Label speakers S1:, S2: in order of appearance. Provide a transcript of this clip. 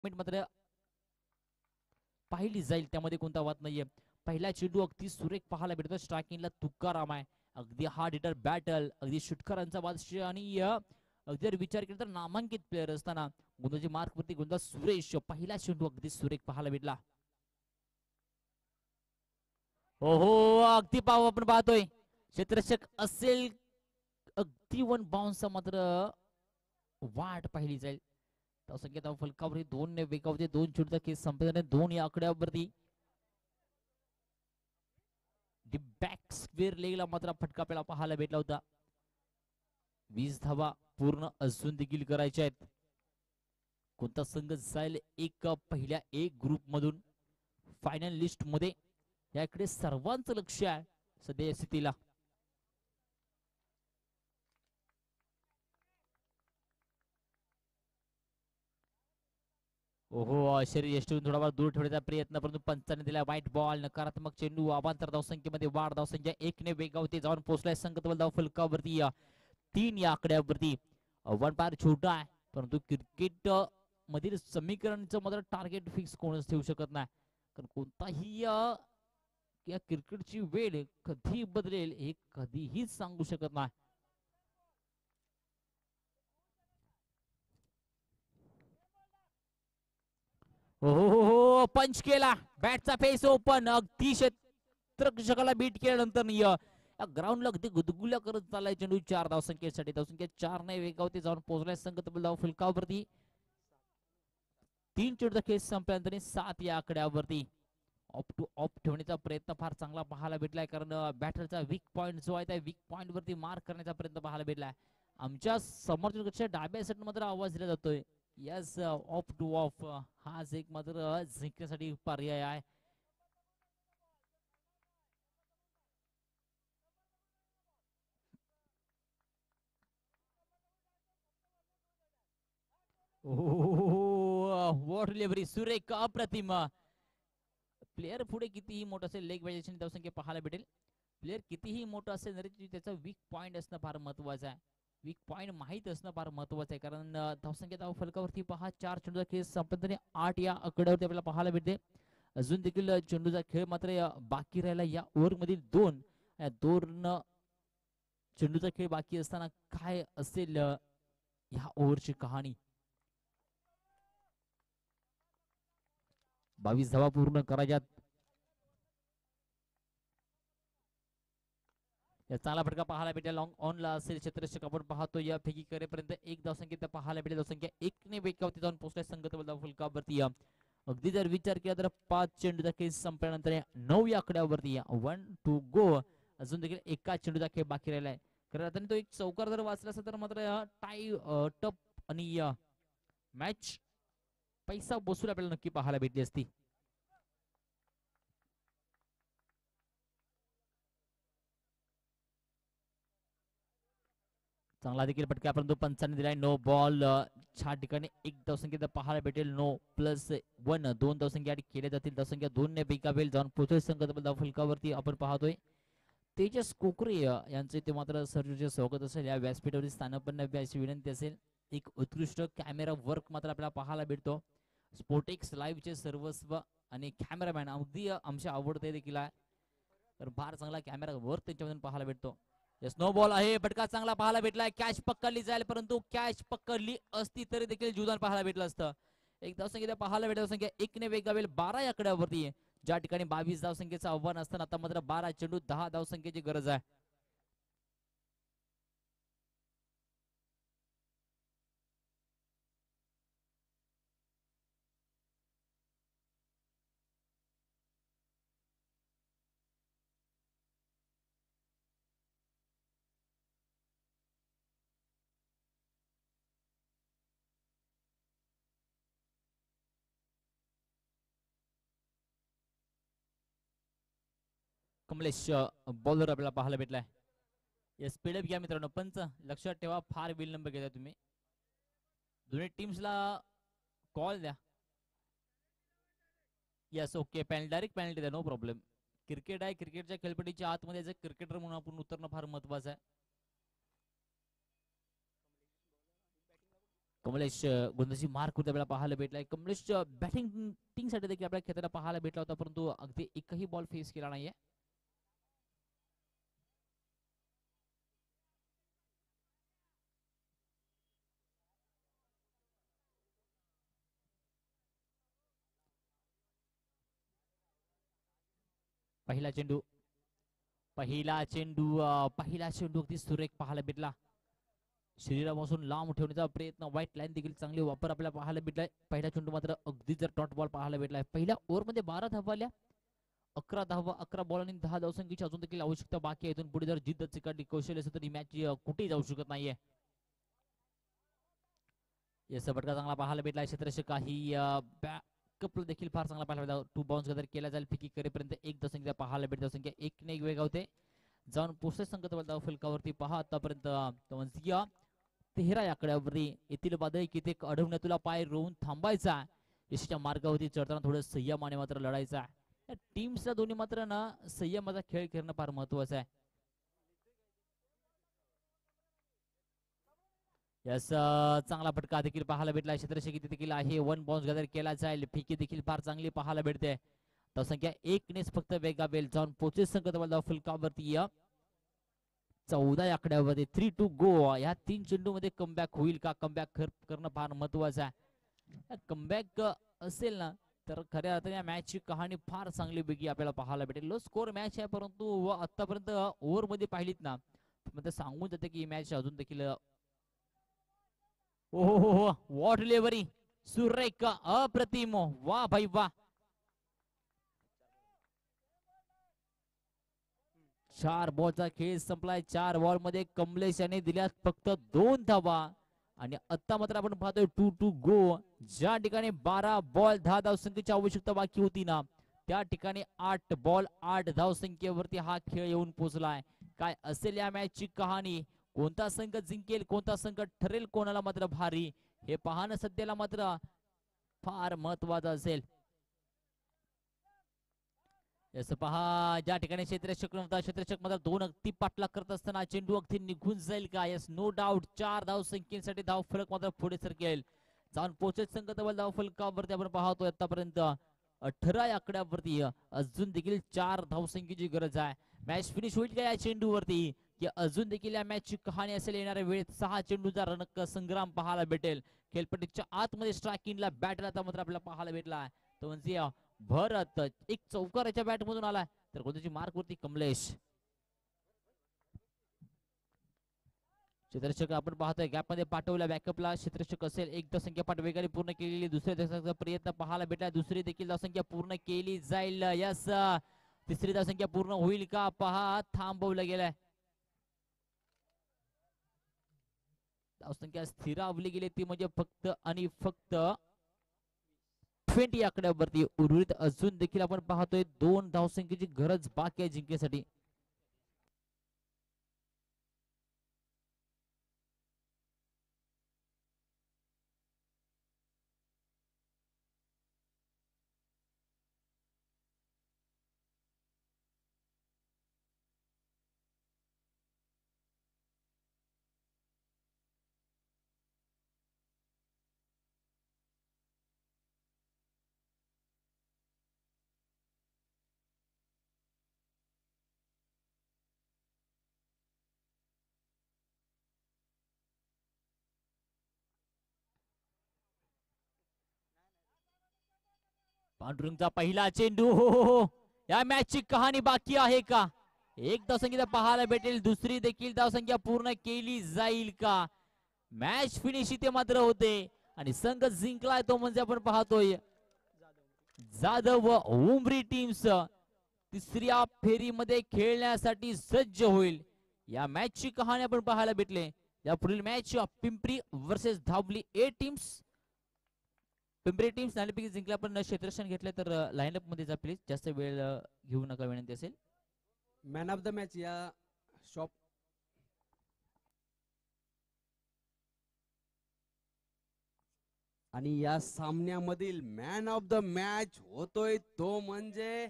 S1: मात्र पाहिली जाईल, त्यामध्ये कोणता वाद नाहीये. पहिला चेंडू अगदी सुरेख पाहायला भेटतो. स्ट्रायकिंगला तुकाराम आहे. अगदी हार्ड हिटर बॅटल, अगदी षटकारांचा बादशाह. आणि अगदी जर विचार केला तर नामांकित प्लेअर असताना गोंदाची मार्क वरती गोंदा सुरेश. पहिला चेंडू अगदी सुरेख पाहायला भेटला. हो हो, अगदी पाहू आपण पाहतोय क्षेत्ररक्षक असेल, अगदी वन बाउन्सचा मात्र वाट पाहिली जाईल. संख्या फलकावरती 2 ने वेगावरती 2 चेंडूचा केस संपल्याने 2 या आकड्यावरती बॅक स्क्वेअर लेगला मात्र फटका आपल्याला पाहायला भेटला होता. 20 धावा पूर्ण अजून देखील करायच्या आहेत. कोणता संघ जाईल एक पहिल्या एक ग्रुप मधून फायनल लिस्ट मध्ये, याकडे सर्वांचं लक्ष आहे सध्या स्थितीला. ओहो, शरीर यष्टीतून थोडाफार दूर ठेवण्याचा प्रयत्न, परंतु पंचाने दिला व्हाईट बॉल. नकारात्मक चेंडू. अवांतर धावसंख्येमध्ये वाढ. धावसंख्या 1 ने वेगावरती जाऊन पोहोचलाय संघ तब्बल धाव फलकावरती 3 या आकड्यावरती. आव्हान फार छोटा आहे, परंतु क्रिकेट मधील समीकरणचं मात्र टार्गेट फिक्स कोणच ठेवू शकत नाही. कारण कोणताही या क्रिकेटची वेळ कधी बदलेल हे कधीही सांगू शकत नाही. हो हो हो, पंच केला. बॅटचा फेस ओपन. अगदी क्षेत्ररक्षकाला बीट केल्यानंतर ग्राउंडला अगदी गुदगुल्या करत चाललाय चेंडू. 4 धावसंख्येसाठी. धावसंख्या 4 ने वेगावरती जाऊन पोहोचलाय संघ तब्बल धाव फलकावरती. 3 चेंडूचा खेळ संपल्यानंतर 7 या आकड्यावरती. ऑफ टू ऑफ ठेवण्याचा प्रयत्न फार चांगला पाहायला भेटलाय, कारण बॅटरचा वीक पॉइंट जो आहे त्या वीक पॉइंट वरती मार्क करण्याचा प्रयत्न पाहायला भेटलाय. आमच्या समर्थकाच्या डाव्या साईड मात्र आवाज दिला जातोय. यस, ऑफ टू ऑफ हाच एक मात्र जिंकण्यासाठी पर्याय आहे. वॉट डिलिव्हरी सुरेख, अप्रतिम. प्लेअर पुढे कितीही मोठं असेल, लेग व्हायलेशन धावसंख्या पाहायला भेटेल. प्लेअर कितीही मोठं असेल तरी त्याचा वीक पॉइंट असणं फार महत्वाचं आहे. वीक पॉइंट माहीत असणं फार महत्वाचं आहे, कारण धावसंख्या धाव फलकावरती पहा 4 चेंडूचा खेळ संपल्यानंतर 8 या आकड्यावरती आपल्याला पाहायला भेटते. अजून देखील चेंडूचा खेळ मात्र बाकी राहिला या ओव्हर मधील 2 चेंडूचा खेळ बाकी असताना काय असेल ह्या ओव्हरची कहाणी. 22 धावा पूर्ण करायच्यात. चांगला फटका पाहायला भेटेल. लॉंग ऑनला असेल क्षेत्ररक्षक आपण पाहतो. या फेकी करेपर्यंत 1 धावसंख्या पाहायला भेटेल. धावसंख्या 1 ने वेगावरती जाऊन पोहोचलाय संघ तब्बल फलकावरती. अगदी जर विचार केला तर 5 चेंडूचा खेळ संपल्यानंतर 9 या आकड्यावरती 1 टू गो. अजून देखील एका चेंडूचा खेळ बाकी राहिलाय. कारण आता तो एक चौकार जर वाचला असता तर मात्र टाय टप आणि मॅच पैसा बसून आपल्याला नक्की पाहायला भेटली असती. चांगला देखील फटका, परंतु पंचांनी दिलाय नो बॉल. 6 ठिकाणी 1 धावसंख्या पाहायला भेटेल. नो प्लस 1 2 धावसंख्या केल्या जातील. धावसंख्या 2 ने बेकावेल जाऊन पोहोचेल संघ तब्बल फलकावरती. आपण पाहतोय तेजस कोकरे यांचे ते मात्र सर्वचे स्वागत असेल. या व्यासपीठावरील स्थानापन्न अशी विनंती असेल. एक उत्कृष्ट कॅमेरा वर्क मात्र आपल्याला पाहायला भेटतो. स्पोर्टेक्स लाईव्हचे सर्वस्व आणि कॅमेरामॅन अगदी आमच्या आवडते देखील आहे. तर फार चांगला कॅमेरा वर्क त्यांच्यामधून पाहायला भेटतो. स्नो बॉल आहे. फटका चांगला पाहायला भेटलाय. कॅच पकडली जाईल, परंतु कॅच पकडली असती तरी देखील जुदान पाहायला भेटलं असतं. एक धावसंख्या पाहायला भेटत. संख्या 1 ने वेगावेल 12 या आकड्यावरती. ज्या ठिकाणी 22 धावसंख्येचं आव्हान असताना आता मात्र 12 चेंडू 10 धावसंख्येची गरज आहे. कमलेश बॉलर आपल्याला पाहायला भेटलाय. स्पीडअप घ्या मित्रांनो. पंच लक्षात ठेवा, फार विलंब घेता तुम्ही. दोन्ही टीम्सला कॉल द्या. Yes, okay. डायरेक्ट पेनल्टी द्या, नो प्रॉब्लेम. क्रिकेट आहे. क्रिकेटच्या खेळपट्टीच्या आतमध्ये क्रिकेटर म्हणून आपण उतरणं फार महत्वाचं आहे. कमलेश गोलंदाजी मार्क होते आपल्याला पाहायला भेटलाय. कमलेश बॅटिंग टीम साठी देखील आपल्याला खेळताना पाहायला भेटला होता, परंतु अगदी एकही बॉल फेस केला नाहीये. पहिला चेंडू अगदी सुरेख पाहायला भेटला. शरीरापासून लांब ठेवण्याचा प्रयत्न, व्हाईट लाईन देखील चांगली वापर आपल्याला पाहायला भेटलाय. पहिला चेंडू मात्र अगदी जर डॉट बॉल पाहायला भेटलाय. पहिल्या ओव्हरमध्ये 12 धावा आल्या. 11 धावा, 11 बॉल आणि 10 धावसंख्येची अजून देखील आवश्यकता बाकी आहे. इथून पुढे जर जिद्द चिकाटी कौशल्य असेल तर ही मॅच कुठेही जाऊ शकत नाहीये. फटका चांगला पाहायला भेटला. क्षेत्ररक्षक ही बॅकअप देखील फार चांगला पाहायला भेटला. 2 बाउन्स गदर केला जाईल. फिकी करेपर्यंत एक धावसंख्या पाहायला भेटते. धावसंख्या 1 ने वेग होते. जाऊन पोस्टेज संगत फलकावरती पहा. आतापर्यंत 13 या आकड्यावरती येथील वादळी किती अडवण्यात तुला पाय रोवून थांबायचा. यशाच्या मार्गावरती चढताना थोडं संयमाने मात्र लढायचा. टीम्सला दोन्ही मात्र ना संयमाचा खेळ खेळणं फार महत्वाचं आहे. यस चांगला फटका देखील पाहायला भेटला. क्षेत्ररक्षक देखील आहे. 1 बाउन्स गदर केला जाईल. फिकी देखील फार चांगली पाहायला भेटते. धावसंख्या 1 नेच फक्त वेगावेल. जाऊन पोचेस संगत फुलकावरती 14 या आकड्यावरती 3 टू गो. या 3 चेंडू मध्ये कमबॅक होईल का? कमबॅक करणं फार महत्वाचं आहे. कमबॅक असेल ना तर खऱ्या अर्थाने या मॅचची कहाणी फार चांगली वेगळी आपल्याला पाहायला भेटेल. लो स्कोर मॅच आहे, परंतु आतापर्यंत ओव्हर मध्ये पाहिलीत ना सांगून जाते की मॅच अजून देखील हो वॉट डिलिव्हरी सुरेख अप्रतिम. वा भाई वा. 4 बॉलचा खेळ संपलाय. 4 बॉल मध्ये कमलेश याने दिल्या फक्त 2 धावा आणि आता मात्र आपण पाहतोय 2 टू गो. ज्या ठिकाणी 12 बॉल 10 धावसंख्येची आवश्यकता बाकी होती ना त्या ठिकाणी 8 बॉल 8 धावसंख्येवरती हा खेळ येऊन पोहोचलाय. काय असेल या मॅचची कहाणी? कोणता संघ जिंकेल, कोणता संघ ठरेल कोणाला मात्र भारी, हे पाहणं सध्याला मात्र फार महत्वाचं असेल. असं पहा ज्या ठिकाणी क्षेत्ररक्षक नव्हता, क्षेत्ररक्षक मात्र 2 अगदी पाठलाग करत असताना चेंडू अगदी निघून जाईल का? Yes no doubt. 4 धाव संख्येसाठी धाव फलक मात्र पुढे सरकेल. जाऊन पोहोचत संघ तब्बल धाव फलकावरती आपण पाहतोय आतापर्यंत 18 या आकड्यावरती अजून देखील 4 धावसंख्येची गरज आहे. मॅच फिनिश होईल का या चेंडूवरती, की अजून देखील या मॅचची कहाणी असेल? येणाऱ्या वेळेत 6 चेंडूचा रणक संग्राम पाहायला भेटेल. खेळपट्टीच्या आतमध्ये स्ट्रायकिंगला बॅटला आता मात्र आपल्याला पाहायला भेटला. तो म्हणजे भरत एक चौकाराच्या बॅट मधून आलाय तर कोणत्याची मार्क वरती कमलेश. क्षेत्ररक्षक आपण पाहतोय गॅप मध्ये पाठवला बॅकअपला. क्षेत्ररक्षक असेल. एक धावसंख्या पाठ वेगाने पूर्ण केलेली. दुसऱ्या धावसंख्येचा प्रयत्न पाहायला भेटला. दुसरी देखील धावसंख्या पूर्ण केली जाईल. यस तिसरी धावसंख्या पूर्ण होईल का? पहा थांबवलं गेलाय. धावसंख्या स्थिरावली गेली ती म्हणजे फक्त आणि फक्त 20 आकड्यावरती. उर्वरित अजून देखील आपण पाहतोय 2 धावसंख्येची गरज बाकी आहे जिंकण्यासाठी. पांडुरंगचा पहिला चेंडू. हो या मॅच ची कहाणी बाकी आहे का? एक धावसंख्या पाहायला भेटेल. दुसरी देखील धावसंख्या पूर्ण केली जाईल का? मॅच फिनिश इथे मात्र होते आणि संघ जिंकलाय तो म्हणजे आपण पाहतोय जाधव व उमरी टीम्स तिसऱ्या फेरीमध्ये खेळण्यासाठी सज्ज होईल. या मॅच ची कहाणी आपण पाहायला भेटले. या पुढील मॅच पिंपरी वर्सेस धावली ए टीम्स. पिंपरी टीम्स नाणेफेकी जिंकल्या पण क्षेत्ररक्षण घेतले तर लाईनअप मध्ये जा प्लीज. जास्त वेळ घेऊ नका विनंती असेल.
S2: मॅन ऑफ द मॅच या शॉप आणि या सामन्यामधील मॅन ऑफ द मॅच होतोय तो म्हणजे